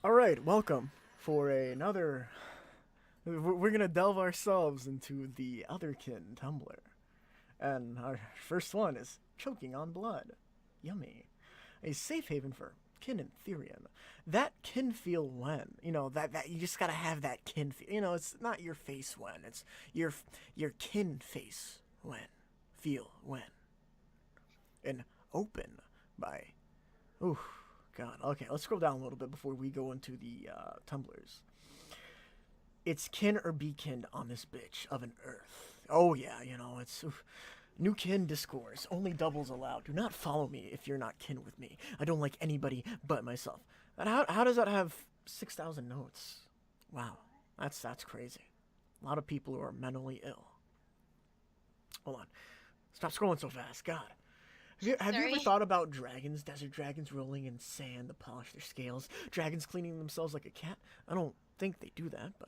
All right, welcome for another. We're gonna delve ourselves into the Otherkin Tumblr, and our first one is choking on blood. Yummy, a safe haven for kin and Therian. That kin feel when that you just gotta have that kin feel. It's not your face when, it's your kin face when, feel when, and open by. Ooh, God. Okay, let's scroll down a little bit before we go into the tumblers. It's kin or be kin on this bitch of an earth. Oh yeah, it's oof. New kin discourse. Only doubles allowed. Do not follow me if you're not kin with me. I don't like anybody but myself. And how does that have 6,000 notes? Wow, that's crazy. A lot of people who are mentally ill. Hold on, stop scrolling so fast. God. Have you ever Sorry. thought about dragons, desert dragons rolling in sand to polish their scales, dragons cleaning themselves like a cat? I don't think they do that, but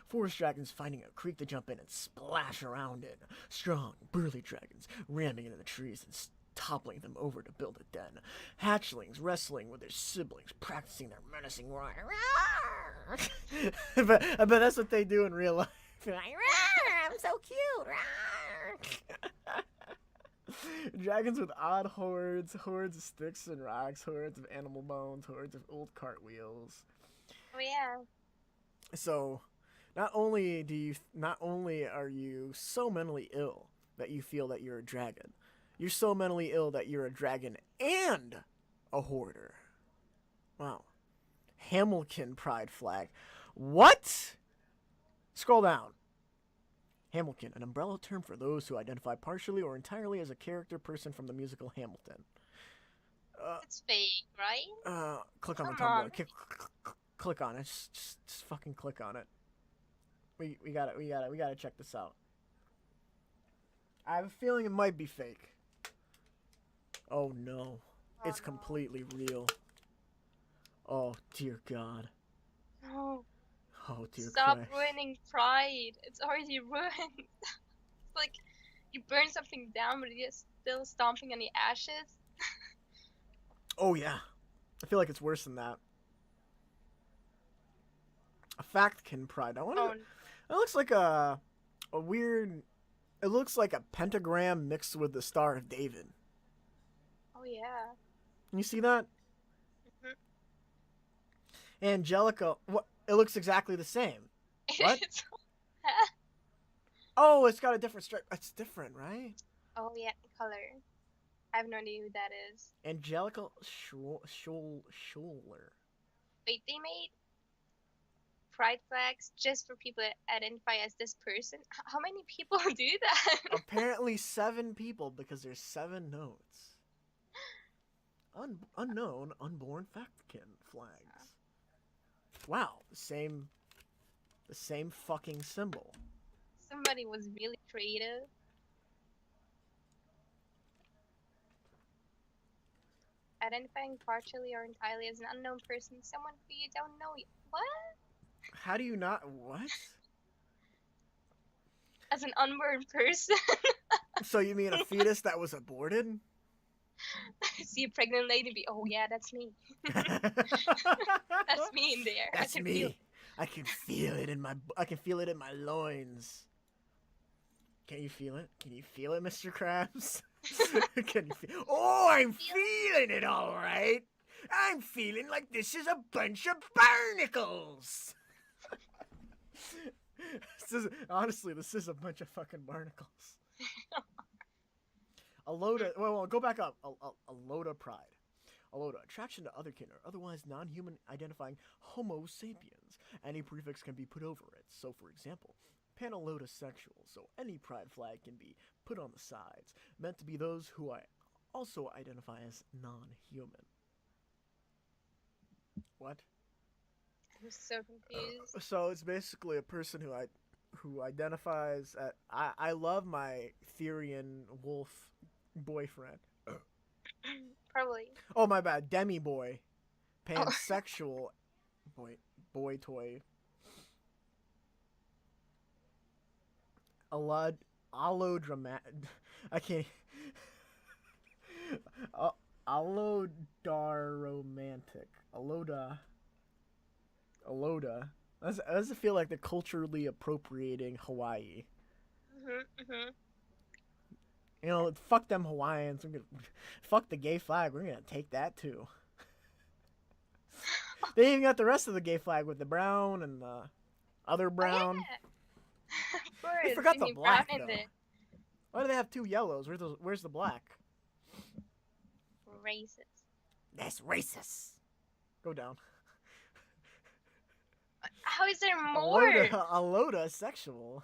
forest dragons finding a creek to jump in and splash around in. Strong, burly dragons ramming into the trees and toppling them over to build a den. Hatchlings wrestling with their siblings, practicing their menacing roar. I bet that's what they do in real life. Like, I'm so cute. Dragons with odd hordes, hordes of sticks and rocks, hordes of animal bones, hordes of old cartwheels. Oh yeah. So, not only are you so mentally ill that you feel that you're a dragon, you're so mentally ill that you're a dragon and a hoarder. Wow. Hamilton pride flag. What? Scroll down. Hamilton, an umbrella term for those who identify partially or entirely as a character person from the musical Hamilton. Uh, It's fake, right? Click on the Come on. Tumblr. Click on it. Just fucking click on it. We gotta check this out. I have a feeling it might be fake. Oh no, Oh it's no. completely real. Oh dear God. No. Oh dear Stop Christ. ruining pride. It's already ruined. It's like you burn something down but you're still stomping on the ashes. Oh yeah, I feel like it's worse than that. A factkin pride. I wonder. Oh It looks like a weird. It looks like a pentagram mixed with the Star of David. oh yeah. Can you see that? Mhm. Angelica. What? It looks exactly the same. What? It's Oh, it's got a different stripe. It's different, right? oh yeah, color. I have no idea who that is. Angelica Scholler. Wait, they made pride flags just for people that identify as this person? How many people do that? Apparently 7 people because there's 7 notes. Unknown unborn factkin flags. Wow, the same fucking symbol. Somebody was really creative. Identifying partially or entirely as an unknown person, someone who you don't know. What? How do you not what? As an unborn person? So you mean a fetus that was aborted? See a pregnant lady and be, oh yeah, that's me. That's me in there. I That's can feel me. it. I can feel it in my loins. Can you feel it? Can you feel it, Mr. Krabs? Can you feel? Oh, I'm Feel it. feeling it all right. I'm feeling like this is a bunch of barnacles. This is a bunch of fucking barnacles. A load of well, go back up. A load of pride. A load of attraction to other kin or otherwise non-human identifying Homo sapiens. Any prefix can be put over it. So, for example, panelodosexual. So any pride flag can be put on the sides, meant to be those who I also identify as non-human. What? I'm so confused. So it's basically a person who identifies at I love my Therian wolf boyfriend. Probably. Oh my bad, demi boy, Oh, pansexual boy boy toy. Alod allodramatic. I can't. Allodaromantic. Alloda. Aloda. That doesn't feel like they're culturally appropriating Hawaii. Mhm. You know, fuck them Hawaiians. Fuck the gay flag. We're gonna take that too. They even got the rest of the gay flag with the brown and the other Oh brown. yeah, of They course. forgot You the need brown black in though. there. Why do they have two yellows? Where's the black? Racist. That's racist. Go down. How is there more? Aloda is sexual.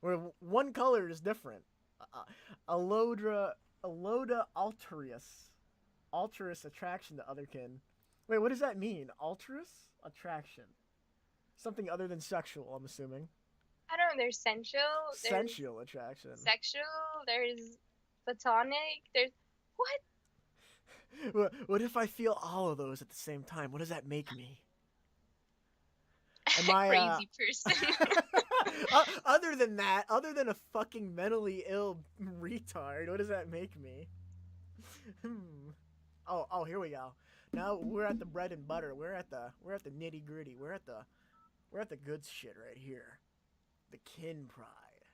Where one color is different. Aloda altruist attraction to otherkin. Wait, what does that mean? Altruist attraction. Something other than sexual, I'm assuming. I don't know. There's sensual. There's Sensual attraction. sexual. There's platonic. There's what? What if I feel all of those at the same time? What does that make me? Am I Crazy person. other than that, other than a fucking mentally ill retard, what does that make me? Oh, here we go. Now we're at the bread and butter. We're at the nitty gritty. We're at the good shit right here. The kin pride.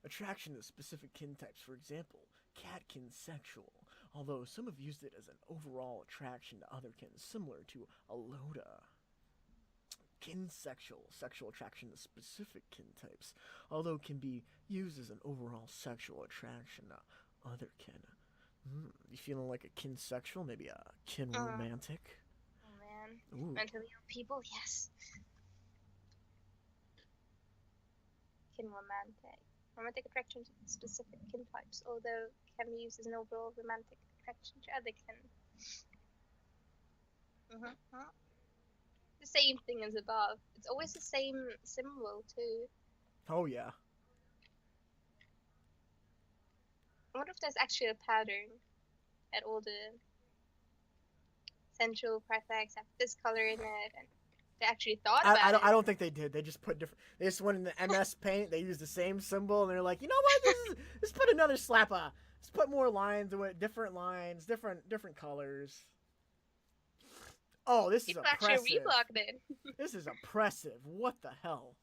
Attraction to specific kin types. For example, catkin sexual. Although some have used it as an overall attraction to otherkin, similar to Aloda. Kinsexual, sexual attraction to specific kin types, although can be used as an overall sexual attraction to other kin. You feeling like a kinsexual? Maybe a kin romantic? Oh man. Ooh. Mentally ill people, yes. Kin romantic. Romantic attraction to specific kin types, although can be used as an overall romantic attraction to other kin. The same thing as above. It's always the same symbol too. Oh yeah. I wonder if there's actually a pattern at all the central prefix have this color in it, and they actually thought about it. I don't think they did. They just put different. They just went in the MS Paint. They used the same symbol, and they're like, you know what? Let's put another slap. Let's put more lines to it. Different lines, different colors. Oh, this People is oppressive. actually reblocked it. This is oppressive. What the hell?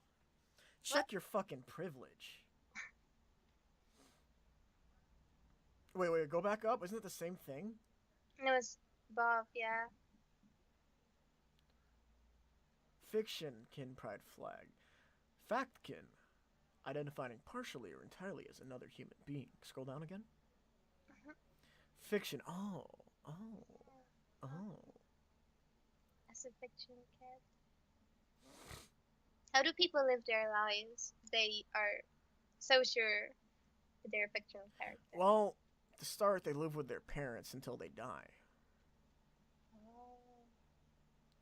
Check your fucking privilege. Wait, go back up. Isn't it the same thing? No, it's above, yeah. Fiction kin pride flag. Fact kin. Identifying partially or entirely as another human being. Scroll down again. Fiction. Oh. As a fiction kid. How do people live their lives? They are so sure that they're a fictional character. Well, to start, they live with their parents until they die.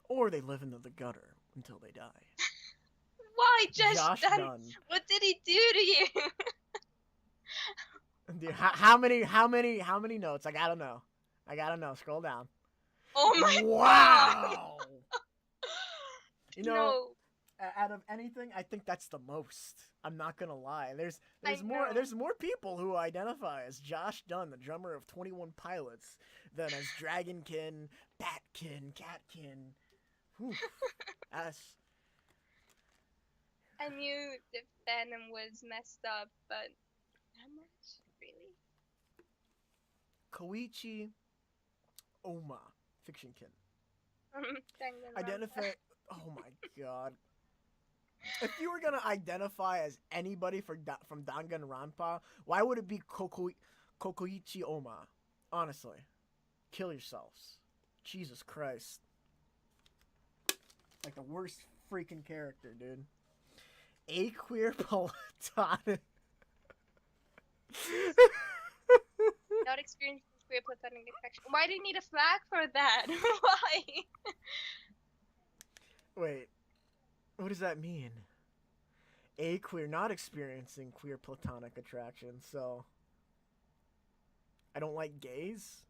Or they live in the gutter until they die. Why, Josh Dunn? What did he do to you? Dude, how many notes? I gotta know. Scroll down. Oh my wow. god! You know, out of anything, I think that's the most. I'm not gonna lie. There's more people who identify as Josh Dunn, the drummer of 21 Pilots, than as Dragonkin, Batkin, Catkin. I knew the fandom was messed up, but how much? Really? Koichi Oma, Fictionkin. Identify. Oh my god. If you were gonna identify as anybody from Danganronpa, why would it be Kokoichi Oma? Honestly. Kill yourselves. Jesus Christ. Like the worst freaking character, dude. Aqueer platonic. Not experiencing queer platonic attraction. Why do you need a flag for that? Why? Wait. What does that mean? Aqueer, not experiencing queer platonic attraction, so I don't like gays?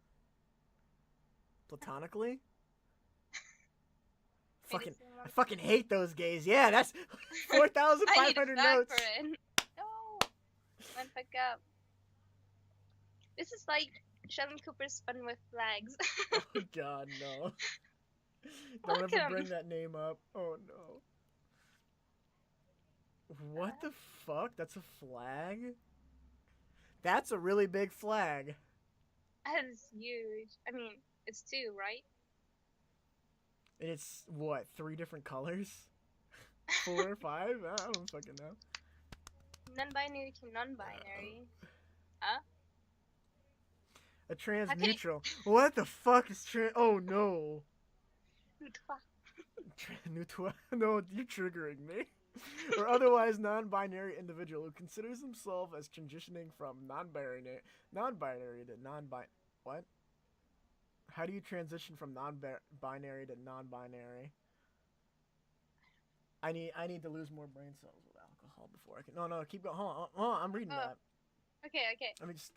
Platonically? I fucking hate those gays. Yeah, that's 4,500 notes. For it. No. One pick up. This is like Sheldon Cooper's Fun with Flags. Oh god, no. Don't ever Welcome. bring that name up. Oh no. What the fuck? That's a flag? That's a really big flag. That is huge. I mean, it's two, right? And it's what, 3 different colors? 4 or 5? I don't fucking know. Non-binary to non-binary. Huh? A How can trans-neutral. What the fuck is trans? Oh no. you? Neutral. No, you're triggering me. Or otherwise non-binary individual who considers himself as transitioning from non-binary to non-binary. What? How do you transition from non-binary to non-binary? I need to lose more brain cells with alcohol before I can. No, keep going. Hold on. I'm reading Oh, that. okay, okay. Let me just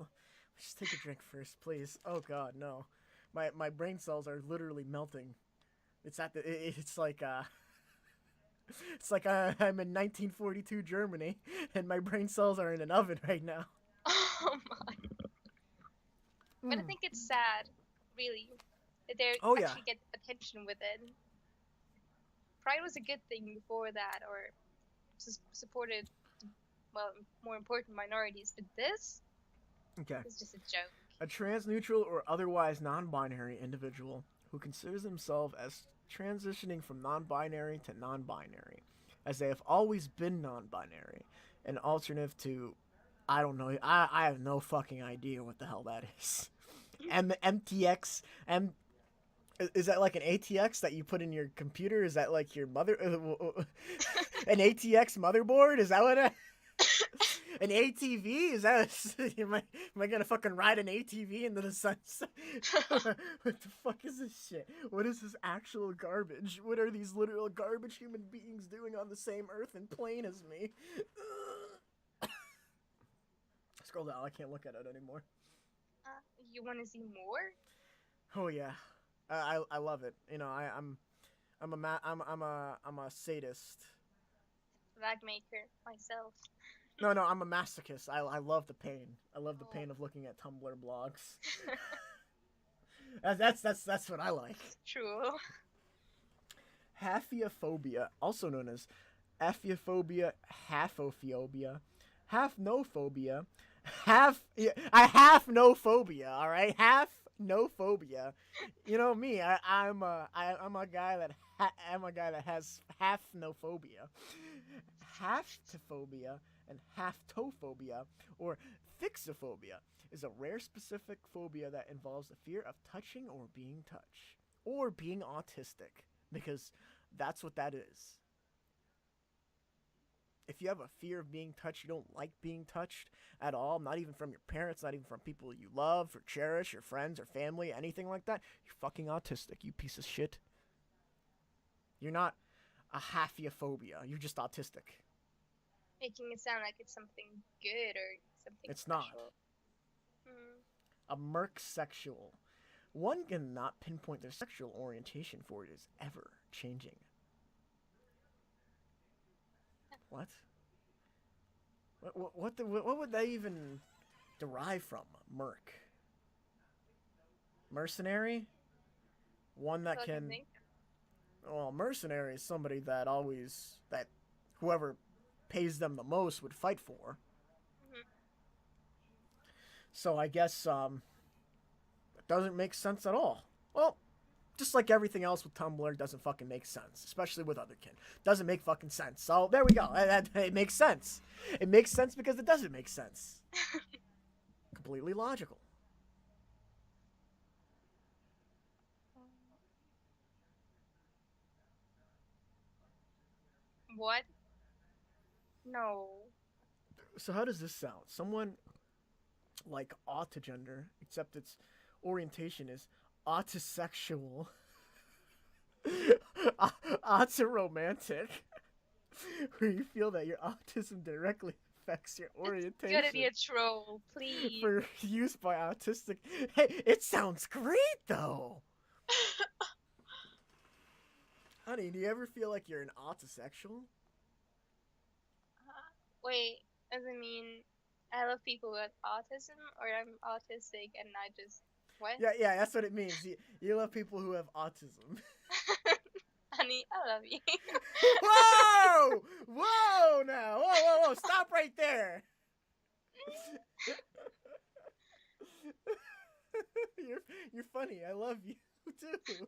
take a drink first, please. Oh God, no. My brain cells are literally melting. It's at the. It's like It's like I'm in 1942 Germany, and my brain cells are in an oven right now. Oh my. But I Mm. think it's sad, really, that they Oh yeah. actually get attention with it. Pride was a good thing before that, or supported, well, more important minorities. But this Okay. is just a joke. A trans-neutral or otherwise non-binary individual who considers himself as transitioning from non-binary to non-binary, as they have always been non-binary, an alternative to, I don't know, I have no fucking idea what the hell that is. MTX is that like an ATX that you put in your computer? Is that like your mother an ATX motherboard? Is that what an ATV? Is that am I gonna fucking ride an ATV into the sunset? What the fuck is this shit? What is this actual garbage? What are these literal garbage human beings doing on the same earth and plane as me? Scroll down. I can't look at it anymore. You want to see more? Oh yeah, I love it. You know I'm a sadist. Flag maker myself. No, I'm a masochist. I love the pain. I love the Oh. pain of looking at Tumblr blogs. That's what I like. True. Haphiophobia, also known as Aphiophobia, Haphophobia, half no phobia, I have no phobia. All right, half no phobia. You know me. I'm a guy that I'm a guy that has half no phobia. Half-tophobia and half-tophobia, or fixophobia, is a rare specific phobia that involves the fear of touching or being touched, or being autistic, because that's what that is. If you have a fear of being touched, you don't like being touched at all, not even from your parents, not even from people you love or cherish, your friends or family, anything like that, you're fucking autistic, you piece of shit. You're not a haphiophobia, you're just autistic. Making it sound like it's something good or something It's not. special. Hmm. A merc sexual. One cannot pinpoint their sexual orientation, for it is ever changing. What? What would they even derive from? Merc. Mercenary? One That's that all I can can. think. Well, mercenary is somebody that whoever pays them the most would fight for. Hmm. So I guess it doesn't make sense at all. Well, just like everything else with Tumblr doesn't fucking make sense, especially with Otherkin. Doesn't make fucking sense. So there we go. It makes sense. It makes sense because it doesn't make sense. Completely logical. What? No. So how does this sound? Someone like autogender, except its orientation is autosexual, autoromantic, where you feel that your autism directly affects your It's gonna be orientation a troll, please. for use by autistic. Hey, it sounds great though. Honey, do you ever feel like you're an autosexual? Wait, does it mean I love people with autism, or I'm autistic and I just what? Yeah, that's what it means. You love people who have autism. funny. I love you. Whoa! Whoa! Now, whoa! Stop right there. You're funny. I love you too.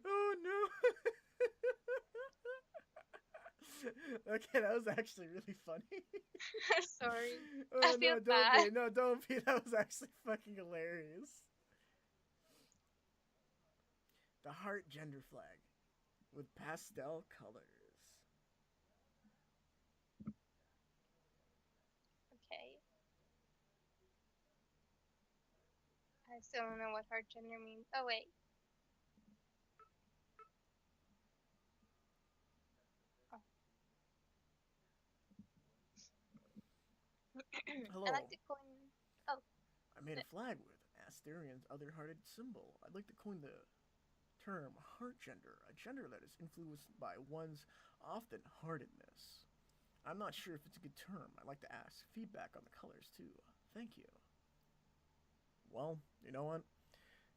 Oh no. Okay, that was actually really funny. Sorry. I Oh feel no, don't bad. be. No, don't be. That was actually fucking hilarious. The heart gender flag with pastel colors. Okay. I still don't know what heart gender means. Oh wait. Oh. I like Hello. to coin. Oh, I made a flag with Asterian's other-hearted symbol. I'd like to coin the term heart gender, a gender that is influenced by one's often-heartedness. I'm not sure if it's a good term. I'd like to ask feedback on the colors too. Thank you. Well, you know what?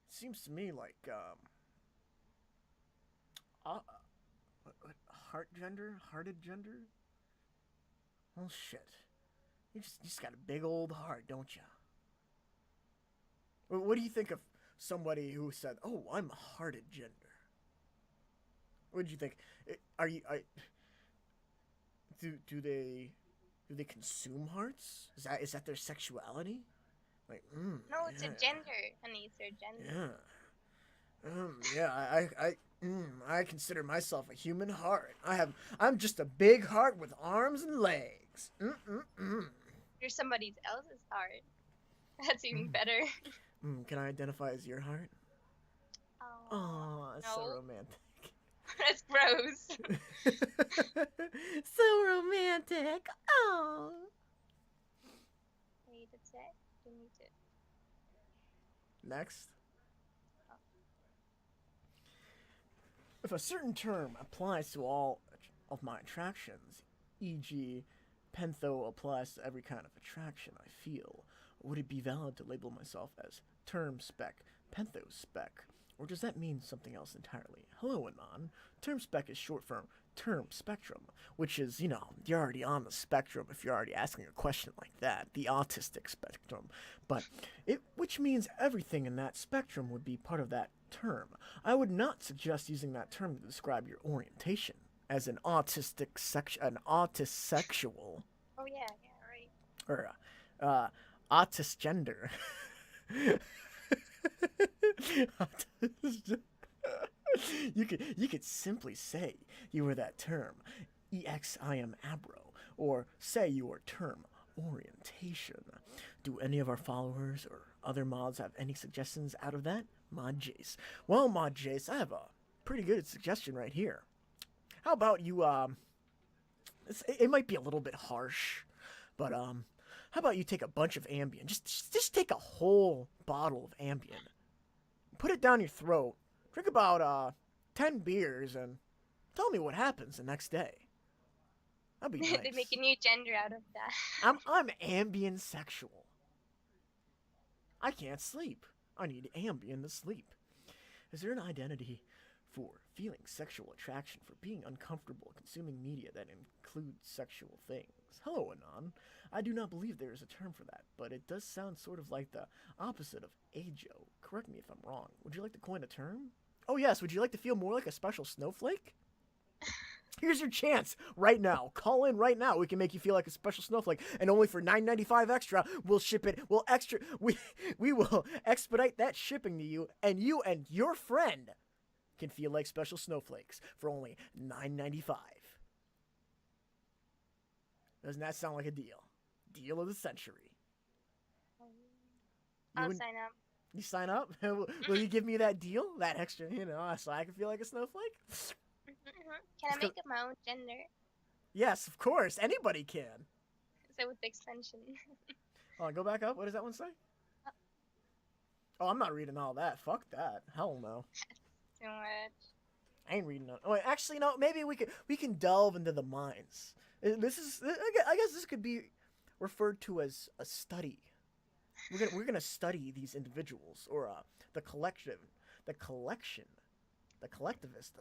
It seems to me like uh, what heart gender, hearted gender. Oh shit! You just got a big old heart, don't you? What do you think of somebody who said, "Oh, I'm a hearted gender"? What do you think? Are you? Do they consume hearts? Is that their sexuality? Like, no, it's a yeah, gender, honey. It's their gender. yeah, yeah. I consider myself a human heart. I'm just a big heart with arms and legs. You're somebody else's heart. That's even better. Can I identify as your heart? Oh Oh, it's so no, romantic. that's gross. So romantic. Oh. Wait, that's it. You need to. Next. Oh. If a certain term applies to all of my attractions, e.g., Pentho applies to every kind of attraction I feel, would it be valid to label myself as term spec, Pentho spec? Or does that mean something else entirely? Hello, Anon. Term spec is short for term spectrum, which is, you're already on the spectrum if you're already asking a question like that, the autistic spectrum. But which means everything in that spectrum would be part of that term. I would not suggest using that term to describe your orientation as an autist sexual, Oh yeah, yeah, right. or autist gender. You could simply say you were that term, EXIM abro, or say your term orientation. Do any of our followers or other mods have any suggestions out of that? Mod Jace. Well, Mod Jace, I have a pretty good suggestion right here. How about you, it might be a little bit harsh, but, how about you take a bunch of Ambien? Just take a whole bottle of Ambien. Put it down your throat. Drink about, 10 beers and tell me what happens the next day. That'd be They make a nice. new gender out of that. I'm ambient sexual. I can't sleep. I need Ambien to sleep. Is there an identity for feeling sexual attraction, for being uncomfortable consuming media that includes sexual things? Hello, Anon. I do not believe there is a term for that, but it does sound sort of like the opposite of ajo. Correct me if I'm wrong. Would you like to coin a term? Oh yes, would you like to feel more like a special snowflake? Here's your chance right now. Call in right now. We can make you feel like a special snowflake, and only for $9.95 extra, we'll ship it. We will expedite that shipping to you, and your friend can feel like special snowflakes for only $9.95. Doesn't that sound like a deal? Deal of the century. You I'll wouldn't, sign up. you sign up? Will you give me that deal? That extra, so I can feel like a snowflake? Can I make up my own gender? Yes, of course. Anybody can. So with the extension. Oh, go back up. What does that one say? Oh, I'm not reading all that. Fuck that. Hell no. Too much. I ain't reading. Oh, wait, actually, no. Maybe we can delve into the minds. This is. I guess this could be referred to as a study. We're gonna study these individuals, or the collection the collectivist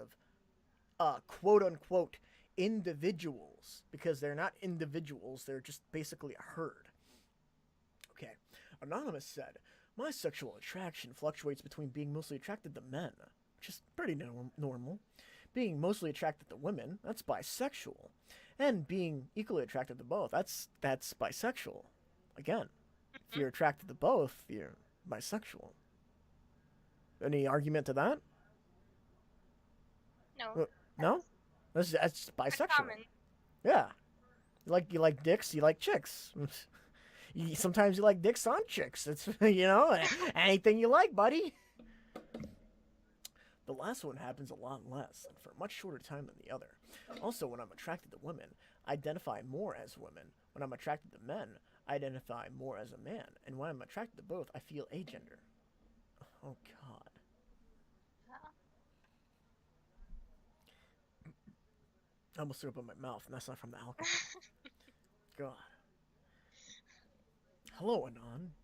of quote unquote individuals, because they're not individuals, they're just basically a herd. Okay. Anonymous said, my sexual attraction fluctuates between being mostly attracted to men, which is pretty normal, being mostly attracted to women, that's bisexual, and being equally attracted to both, that's bisexual. Again, if you're attracted to both, you're bisexual. Any argument to that? No. No? That's bisexual. Common. Yeah. You like dicks, you like chicks. Sometimes you like dicks on chicks. It's, anything you like, buddy. The last one happens a lot less, and for a much shorter time than the other. Also, when I'm attracted to women, I identify more as women. When I'm attracted to men, I identify more as a man. And when I'm attracted to both, I feel agender. Oh, God. I almost threw up in my mouth, and that's not from the alcohol. God. Hello, Anon.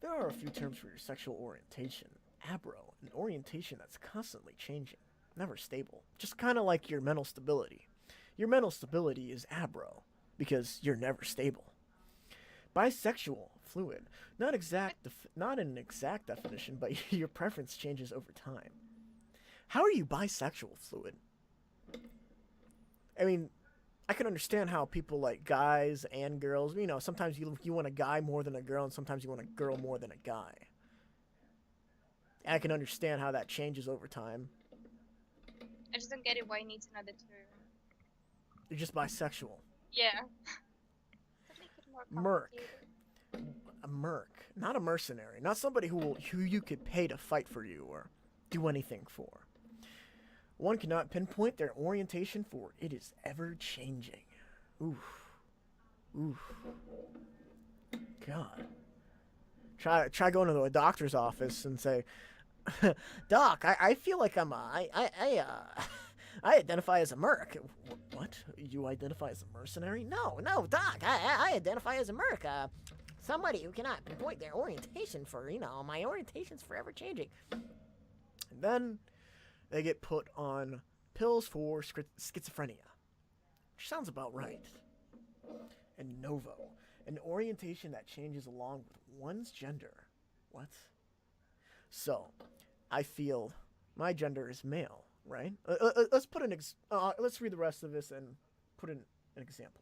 There are a few terms for your sexual orientation. Abro, an orientation that's constantly changing, never stable. Just kind of like your mental stability. Your mental stability is abro, because you're never stable. Bisexual, fluid. Not an exact definition, but your preference changes over time. How are you bisexual, fluid? I mean, I can understand how people like guys and girls, sometimes you want a guy more than a girl, and sometimes you want a girl more than a guy. And I can understand how that changes over time. I just don't get it. Why you need to know the term? You're just bisexual. Yeah. Make it more Merc. A merc. Not a mercenary. Not somebody who you could pay to fight for you or do anything for. One cannot pinpoint their orientation, for it is ever changing. Oof. Oof. God. Try going to a doctor's office and say, Doc, I feel like I identify as a merc. What? You identify as a mercenary? No, Doc, I identify as a merc. Somebody who cannot pinpoint their orientation, for, my orientation's forever changing. And then they get put on pills for schizophrenia, which sounds about right. And Novo, an orientation that changes along with one's gender. What? So, I feel my gender is male, right? Let's read the rest of this and put in an example.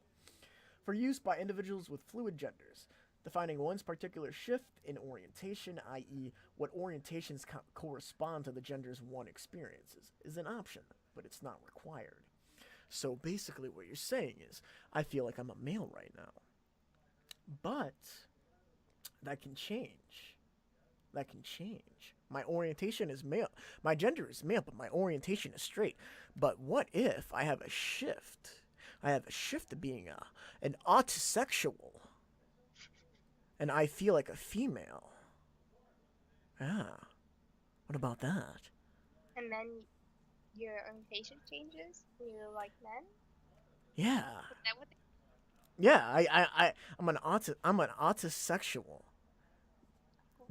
For use by individuals with fluid genders, defining one's particular shift in orientation, i.e., what orientations correspond to the genders one experiences, is an option, but it's not required. So basically what you're saying is, I feel like I'm a male right now. But that can change. That can change. My orientation is male. My gender is male, but my orientation is straight. But what if I have a shift? I have a shift to being an autisexual. And I feel like a female. Yeah. What about that? And then your orientation changes? You like men? Yeah. Is that what Yeah, I'm an autisexual.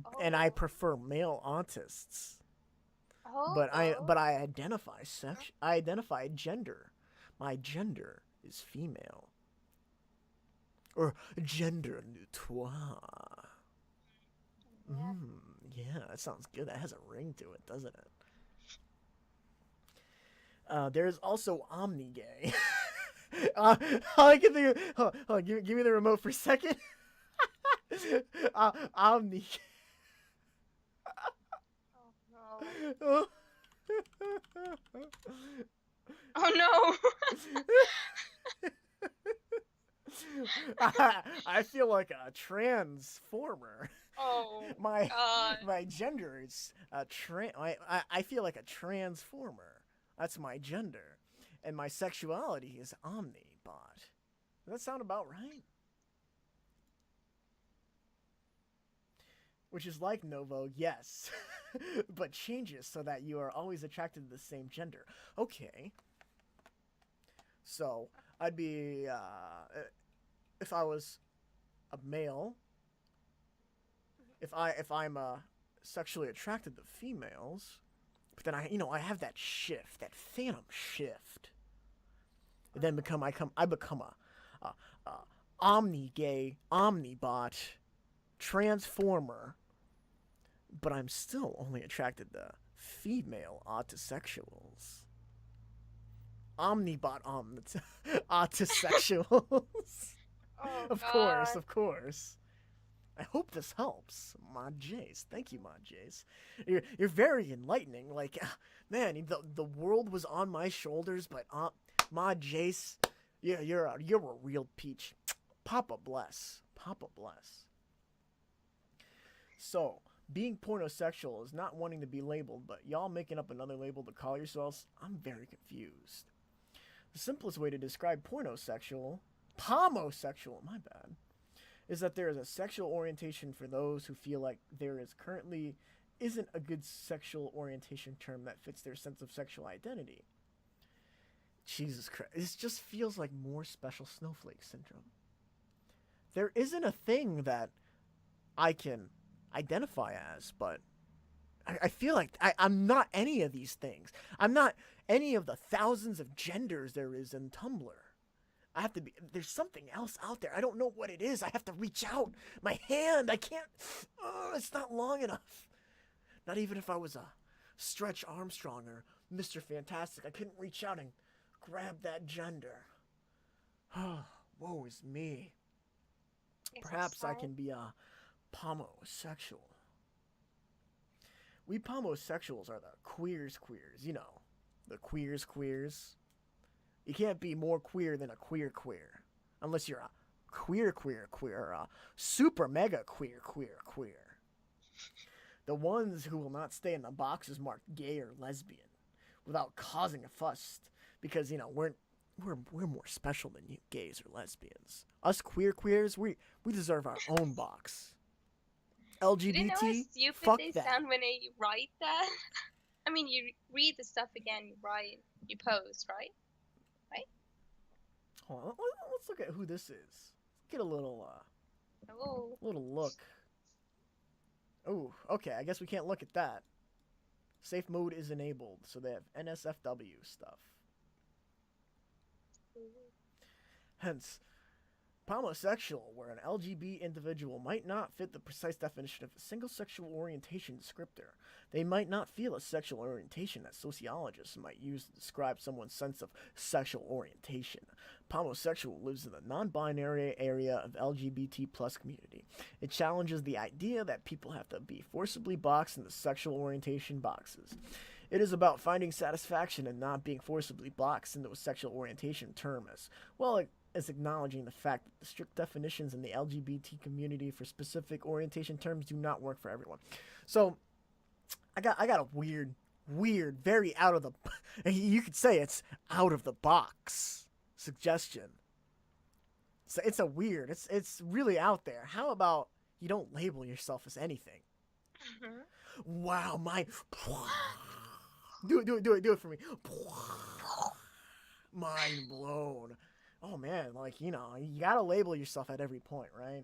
Oh. And I prefer male autists. Oh. But I identify gender. My gender is female. Or gender neutral. Yeah, that sounds good. That has a ring to it, doesn't it? There's also omni-gay. Give me the remote for a second. Omni. Oh no. Oh no. I feel like a transformer. Oh my God. my gender is a I feel like a transformer. That's my gender, and my sexuality is omnibot. Does that sound about right? Which is like Novo, yes, but changes so that you are always attracted to the same gender. Okay. So I'd be if I was a male. If I'm sexually attracted to females, But then I have that shift, that phantom shift. And then I become a omni-gay, omnibot, transformer, but I'm still only attracted to female autosexuals. Omnibot autosexuals. Oh Of course, God. of course. I hope this helps, Mod Jace. Thank you, Mod Jace. You're very enlightening. Like, man, the world was on my shoulders, but Mod Jace, yeah, you're a real peach. Papa bless. Papa bless. So, being pornosexual is not wanting to be labeled, but y'all making up another label to call yourselves, I'm very confused. The simplest way to describe pomosexual, my bad, is that there is a sexual orientation for those who feel like there is currently isn't a good sexual orientation term that fits their sense of sexual identity. Jesus Christ, this just feels like more special snowflake syndrome. There isn't a thing that I can identify as, but I feel like I'm not any of these things. I'm not any of the thousands of genders there is in Tumblr. I have to be. There's something else out there. I don't know what it is. I have to reach out. My hand. I can't. It's not long enough. Not even if I was a Stretch Armstrong or Mr. Fantastic, I couldn't reach out and grab that gender. Woe is me. Perhaps I can be a pomosexual. We pomosexuals are the queers, you know. The queers. You can't be more queer than a queer. Unless you're a queer, or a super mega queer. The ones who will not stay in the boxes marked gay or lesbian without causing a fuss. Because, you know, we're more special than you gays or lesbians. Us queers, we deserve our own box. LGBT, You know how stupid fuck they that. sound when they write that? I mean, you read the stuff again, you write, you post, right? Hold on, let's look at who this is. Let's get a little Oh. look. Oh, okay, I guess we can't look at that. Safe mode is enabled, so they have NSFW stuff. Hence, pomosexual, where an LGBT individual might not fit the precise definition of a single sexual orientation descriptor. They might not feel a sexual orientation that sociologists might use to describe someone's sense of sexual orientation. Pomosexual lives in the non-binary area of LGBT plus community. It challenges the idea that people have to be forcibly boxed into sexual orientation boxes. It is about finding satisfaction and not being forcibly boxed into a sexual orientation term, as well as acknowledging the fact that the strict definitions in the LGBT community for specific orientation terms do not work for everyone. So, I got a weird, very out of the, you could say it's out of the box suggestion. So it's a weird, it's really out there. How about you don't label yourself as anything? Wow, my, do it for me. Mind blown. Oh man, like, you know, you gotta label yourself at every point, right?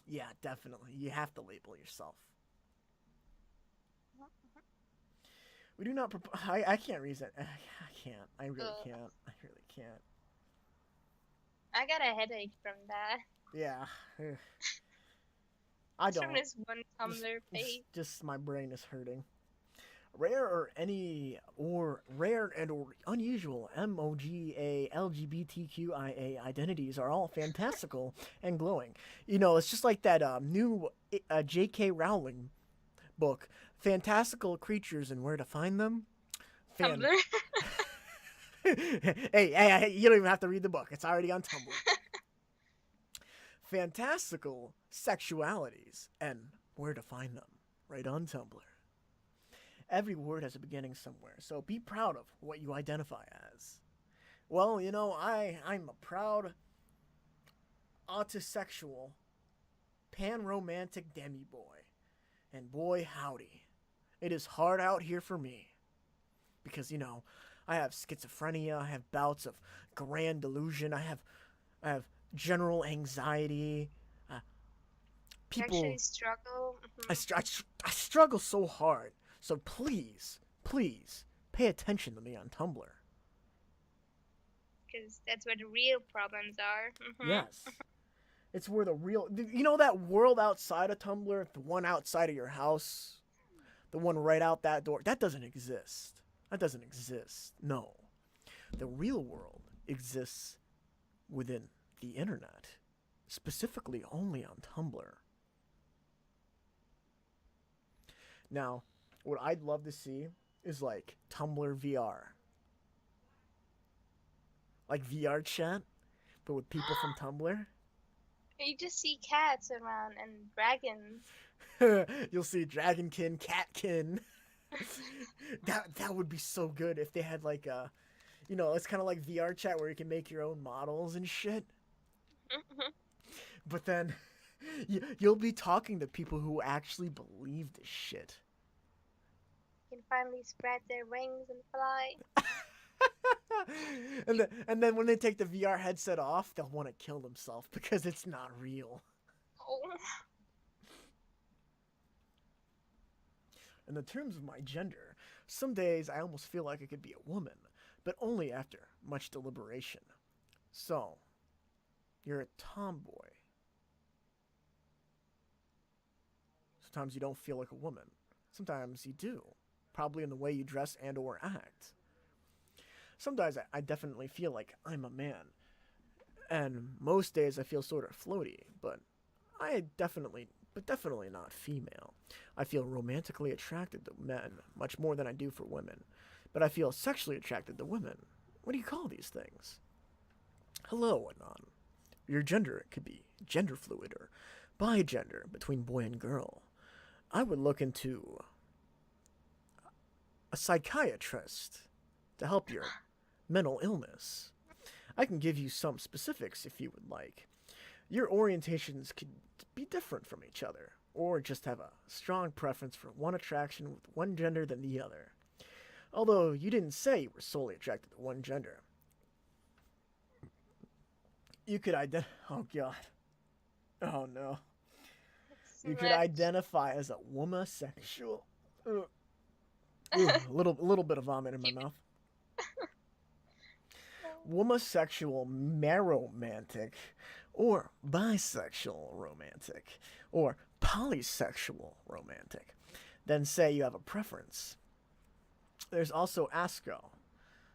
Yeah, definitely. You have to label yourself. We do not I can't reason. I can't. I really can't. I got a headache from that. Yeah. I don't. From this one Tumblr page. Just my brain is hurting. Rare and or unusual MOGA LGBTQIA identities are all fantastical and glowing. You know, it's just like that new J.K. Rowling book, Fantastical Creatures and Where to Find Them. Tumblr? Hey, you don't even have to read the book. It's already on Tumblr. Fantastical Sexualities and Where to Find Them. Right on Tumblr. Every word has a beginning somewhere, so be proud of what you identify as. Well, you know, I'm a proud autosexual pan-romantic demi-boy. And boy, howdy, it is hard out here for me. Because, you know, I have schizophrenia, I have bouts of grand delusion, I have general anxiety. People You actually struggle? I struggle so hard. So please, Please pay attention to me on Tumblr. Because that's where the real problems are. Yes. It's where the real. You know that world outside of Tumblr? The one outside of your house? The one right out that door? That doesn't exist. That doesn't exist. No. The real world exists within the internet. Specifically only on Tumblr. Now, what I'd love to see is like Tumblr VR. Like VR chat, but with people from Tumblr. You just see cats around and dragons. You'll see Dragonkin, Catkin. That would be so good if they had like a, it's kind of like VR chat where you can make your own models and shit. But then you'll be talking to people who actually believe this shit. Can finally spread their wings and fly. and then when they take the VR headset off, they'll want to kill themselves because it's not real. Oh. In the terms of my gender, some days I almost feel like I could be a woman, but only after much deliberation. So, you're a tomboy. Sometimes you don't feel like a woman. Sometimes you do. Probably in the way you dress and or act. Sometimes I definitely feel like I'm a man. And most days I feel sort of floaty, but definitely not female. I feel romantically attracted to men much more than I do for women. But I feel sexually attracted to women. What do you call these things? Hello, Anon. Your gender could be gender fluid or bi-gender between boy and girl. I would look into a psychiatrist to help your mental illness. I can give you some specifics if you would like. Your orientations could be different from each other, or just have a strong preference for one attraction with one gender than the other. Although you didn't say you were solely attracted to one gender. You could oh god. Oh no. You could identify as a womasexual. Ugh. Ooh, a little bit of vomit in my mouth. Womasexual maromantic, or bisexual romantic, or polysexual romantic. Then say you have a preference. There's also ASCO,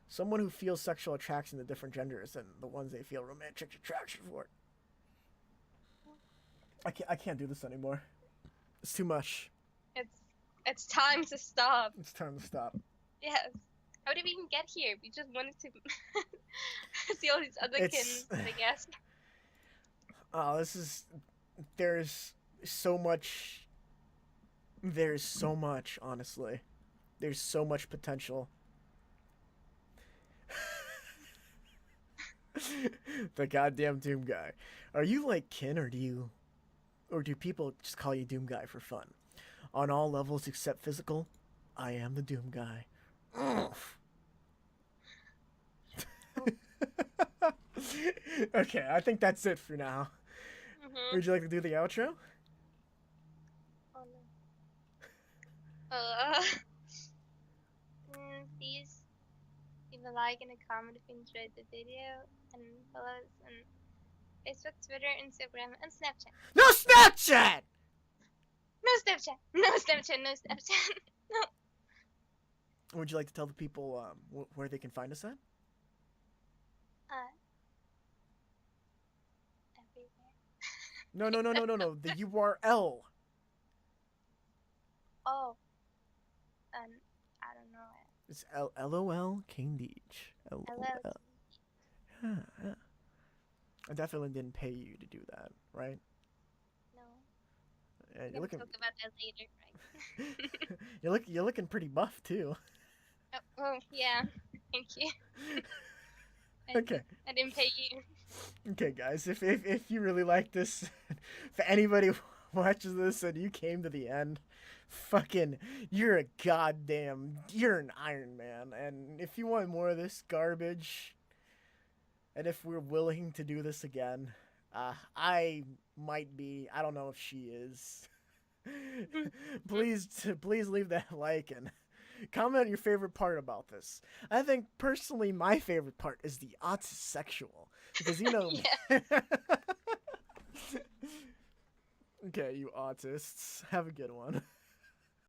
someone who feels sexual attraction to different genders than the ones they feel romantic attraction for. I can't do this anymore. It's too much. It's time to stop. It's time to stop. Yes. How did we even get here? We just wanted to see all these other kins, I guess. Oh, there's so much, honestly. There's so much potential. The goddamn Doom Guy. Are you like kin, or do people just call you Doom Guy for fun? On all levels except physical, I am the Doom Guy. Okay, I think that's it for now. Would you like to do the outro? Oh no. Please leave a like and a comment if you enjoyed the video, and follow us on Facebook, Twitter, Instagram, and Snapchat. No Snapchat! No Snapchat! No Snapchat! No Snapchat! No! Would you like to tell the people where they can find us at? Everywhere. No. The URL. Oh. I don't know. It's LOL King Deej. LOL. Yeah. I definitely didn't pay you to do that, right? No. Yeah, We'll talk about that later, right? You're looking pretty buff too. Oh yeah. Thank you. Okay. I didn't pay you. Okay, guys, if you really like this, if anybody watches this and you came to the end, fucking, you're an Iron Man. And if you want more of this garbage, and if we're willing to do this again, I might be. I don't know if she is. Please leave that like and Comment your favorite part about this. I think personally, my favorite part is the autist sexual because you know. Yeah. Okay, you autists, have a good one.